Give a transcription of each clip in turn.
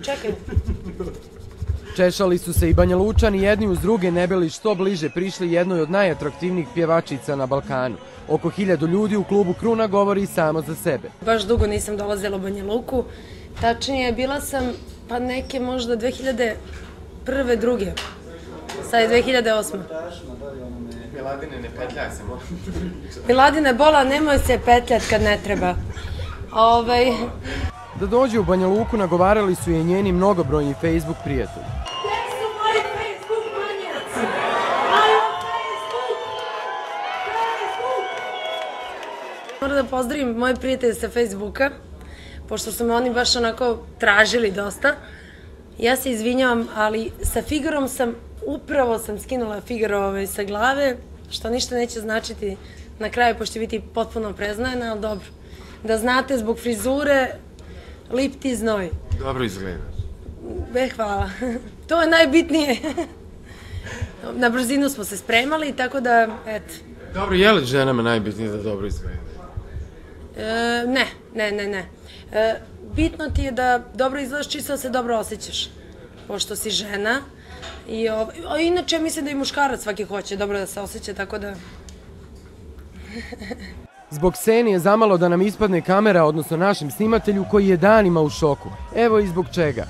čekaj. Češali su se i Banja Lučani jedni uz druge, ne bili što bliže prišli jednoj od najatraktivnijih pjevačica na Balkanu. Oko 1000 ljudi u klubu Kruna govori samo za sebe. Baš dugo nisam dolazila u Banja Luku. Tačnije, bila sam pa neke možda 2001. 2. Sad je 2008. Miladine, ne petljaj se, možda. Miladine, bola, nemoj se petljat kad ne treba. Da dođe u Banja Luku nagovarali su je njeni mnogobrojni Facebook prijatelji. Gdje su moji Facebook manjaci? Ajmo Facebook! Moram da pozdravim moje prijatelje sa Facebooka, pošto su me oni baš onako tražili dosta. Ja se izvinjavam, ali sa Figarom upravo sam skinula Figaro sa glave, što ništa neće značiti na kraju, pošto će biti potpuno preznojena, ali dobro. Da znate, zbog frizure, lip ti znoj. Dobro izgledaš. Hvala. To je najbitnije. Na brzinu smo se spremali, tako da, eto. Dobro, je li ženama najbitnije da dobro izgledaš? Ne. Bitno ti je da dobro izgledaš, čisto da se dobro osjećaš. Pošto si žena. Inače, mislim da i muškarac svaki hoće dobro da se osjeća, tako da... Zbog sceni je zamalo da nam ispadne kamera, odnosno našem snimatelju koji je danima u šoku. Evo i zbog čega.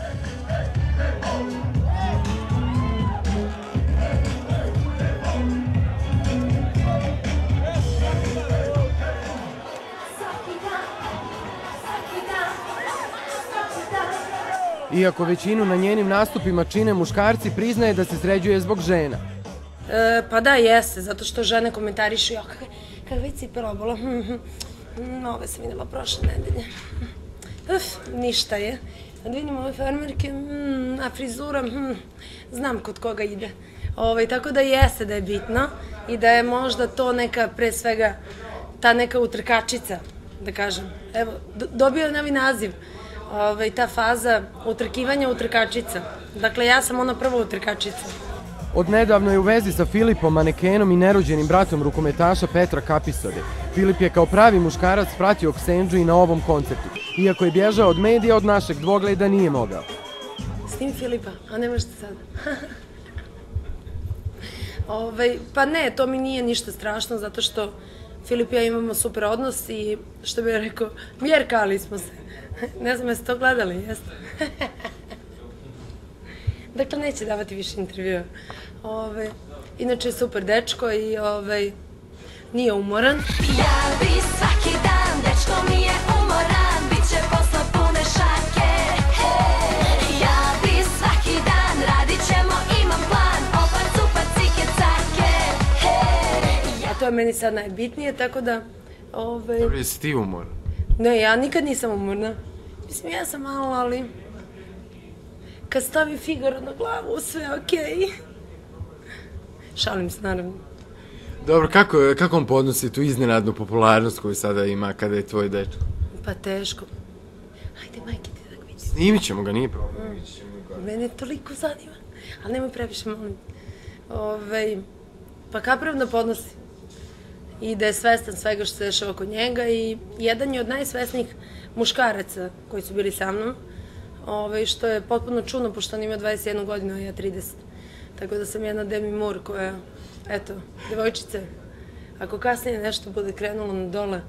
Iako većinu na njenim nastupima čine muškarci, priznaje da se sređuje zbog žena. Pa da, jeste, zato što žene komentarišu, kako već cipela obolo, ove sam videla prošle nedelje. Ništa je. Da vidim ove farmerke, a frizura, znam kod koga ide. Tako da jeste da je bitno i da je možda to neka, pre svega, ta neka utrkačica, da kažem. Evo, dobio je novi naziv, ta faza utrkivanja utrkačica. Dakle, ja sam ona prva utrkačica. Odnedavno je u vezi sa Filipom, manekenom i nerođenim bratom rukometaša Petra Kapisade. Filip je kao pravi muškarac pratio Ksenđu i na ovom koncertu. Iako je bježao od medija, od našeg dvogleda nije mogao. S tim Filipa, a ne možete sad. Pa ne, to mi nije ništa strašno, zato što Filip i ja imamo super odnos i što bih rekao, mjerkali smo se. Ne znam, jeste to gledali, jeste? Dakle, neće davati više intervjua. Inače je super dečko i nije umoran. Ja bi svaki dan, dečko mi je umoran, bit će posla pune šake. Ja bi svaki dan, radit ćemo, imam plan, opat, supat, cike, cake. A to je meni sad najbitnije, tako da... Dobro, jesi ti umoran? Ne, ja nikad nisam umorna. Mislim, ja sam malo, ali... Kad stavi Figaro na glavu, sve okej. Šalim se, naravno. Dobro, kako on podnosi tu iznenadnu popularnost koju sada ima kada je tvoj dečko? Pa teško. Hajde, majke ti da ga vidim. Snimit ćemo ga, nije problem. Mene toliko zanima. Ali nemoj previše, molim. Pa kapravno podnosi. I da je svestan svega što se dešava kod njega i jedan je od najsvesnijih muškaraca koji su bili sa mnom. Što je potpuno čudno, pošto on ima 21 godinu, a ja 30. Tako da sam jedna Demi Moore koja, eto, devojčice, ako kasnije nešto bude krenulo na dole,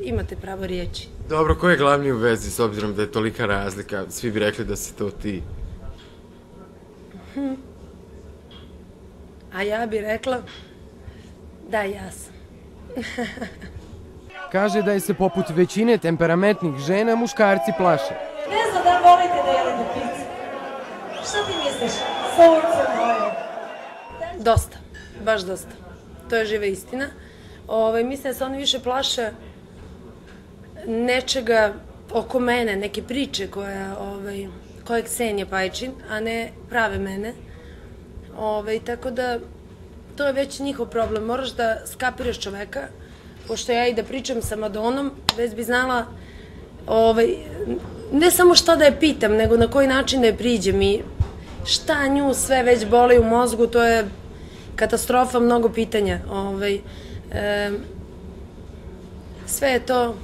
imate pravo riječi. Dobro, ko je glavni u vezi, s obzirom da je tolika razlika? Svi bi rekli da si to ti. A ja bi rekla da ja sam. Kaže da je se poput većine temperamentnih žena muškarci plaše. Ne znam da li volite da jedete picu. Šta ti misliš? Sunce moje. Dosta, baš dosta. To je živa istina. Mislim da se oni više plaše nečega oko mene, neke priče koje Ksenija Pajčin, a ne prave mene. Tako da to je već njihov problem. Moraš da skapiraš čoveka, pošto ja i da pričam sa Madonom, već bi znala ne samo šta da je pitam, nego na koji način da je priđem i šta nju sve već boli u mozgu, to je katastrofa, mnogo pitanja. Sve je to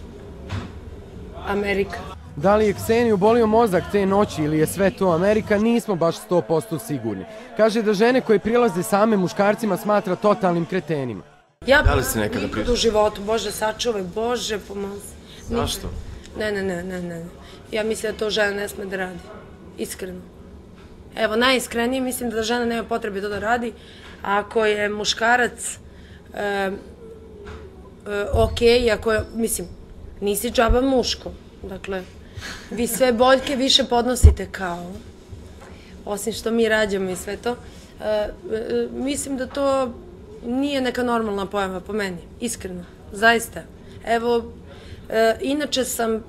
Amerika. Da li je Kseniju bolio mozak te noći ili je sve to Amerika, nismo baš 100% sigurni. Kaže da žene koje prilaze same muškarcima smatra totalnim kretenima. Da li si nekada nikad pričala? u životu, Bože sačuvaj, Bože pomozi. Zašto? Ne. Ja mislim da to žena ne sme da radi. Iskreno. Evo, najiskrenije mislim da žena nema potrebe to da radi. Ako je muškarac okej, ako je, mislim, nisi džaba muško. Dakle, vi sve boljke više podnosite kao, osim što mi rađamo i sve to. Mislim da to nije neka normalna pojava po meni, iskreno, zaista. Evo, inače sam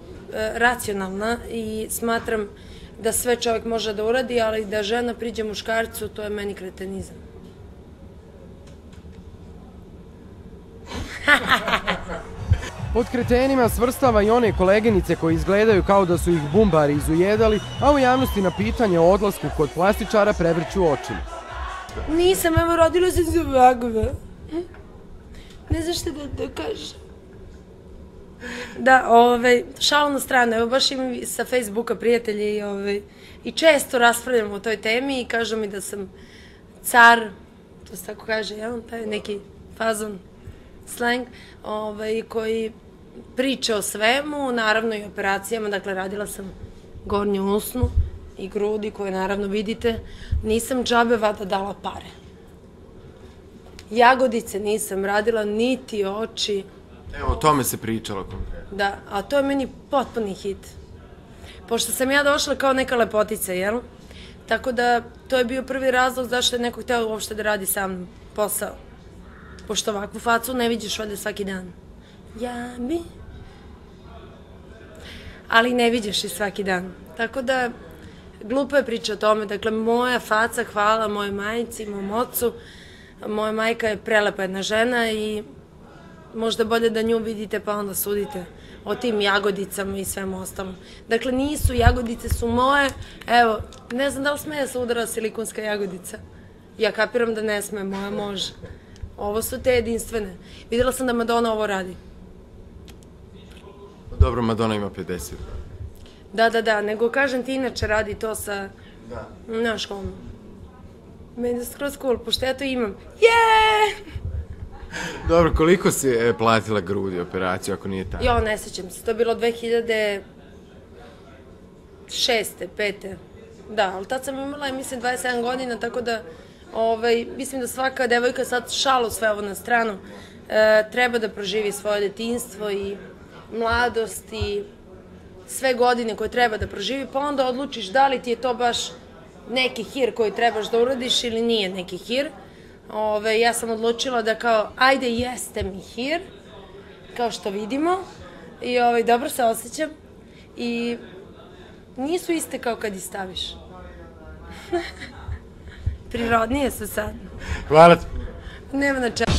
racionalna i smatram da sve čovjek može da uradi, ali da žena priđe muškarcu, to je meni kretenizam. Pod kretenima svrstava i one koleginice koji izgledaju kao da su ih bumbari izujedali, a u javnosti na pitanje o odlasku kod plastičara prevrću očima. Nisam, evo, rodila sam se ovakva. Ne znaš šta da kažem. Da, šalu na stranu, evo baš imam sa Facebooka prijatelji i često raspravljamo o toj temi i kažu mi da sam car, to se tako kaže, jel? Taj neki fazon, slang, koji priča o svemu, naravno i operacijama, dakle radila sam gornju usnu i grudi koje naravno vidite, nisam džabe vada dala pare. Jagodice nisam radila, niti oči. Evo, o tome se pričalo konkretno. Da, a to je meni potpuni hit. Pošto sam ja došla kao neka lepotica, jel? Tako da, to je bio prvi razlog zašto je neko hteo uopšte da radi sa mnom posao. Pošto ovakvu facu ne vidiš ovde svaki dan. Ja bi... Ali ne vidiš i svaki dan. Tako da, glupo je priča o tome. Dakle, moja faca, hvala mojoj majici, mom ocu. Moja majka je prelepa jedna žena i možda bolje da nju vidite pa onda sudite o tim jagodicama i svemu ostalom. Dakle, nisu, jagodice su moje. Evo, ne znam da li sme da se udara silikonska jagodica. Ja kapiram da ne sme, moja može. Ovo su te jedinstvene. Videla sam da Madonna ovo radi. Dobro, Madonna ima 50. Da, nego kažem ti inače radi to sa... Da. Znaš ono. Meni je skroz cool, pošto ja to imam. Dobro, koliko si platila grudi operaciju, ako nije tako? Jo, ne sećam se, to je bilo 2006. 5. Da, ali tad sam imala, mislim, 27 godina, tako da, mislim da svaka devojka, sad šalu sve ovo na stranu, treba da proživi svoje detinjstvo i mladost i sve godine koje treba da proživi, pa onda odlučiš da li ti je to baš neki hir koji trebaš da uradiš ili nije neki hir. Ja sam odlučila da kao, ajde, jeste mi hir, kao što vidimo, i dobro se osjećam i nisu iste kao kad ih staviš. Prirodnije su sad. Hvala ti. Nema na čemu.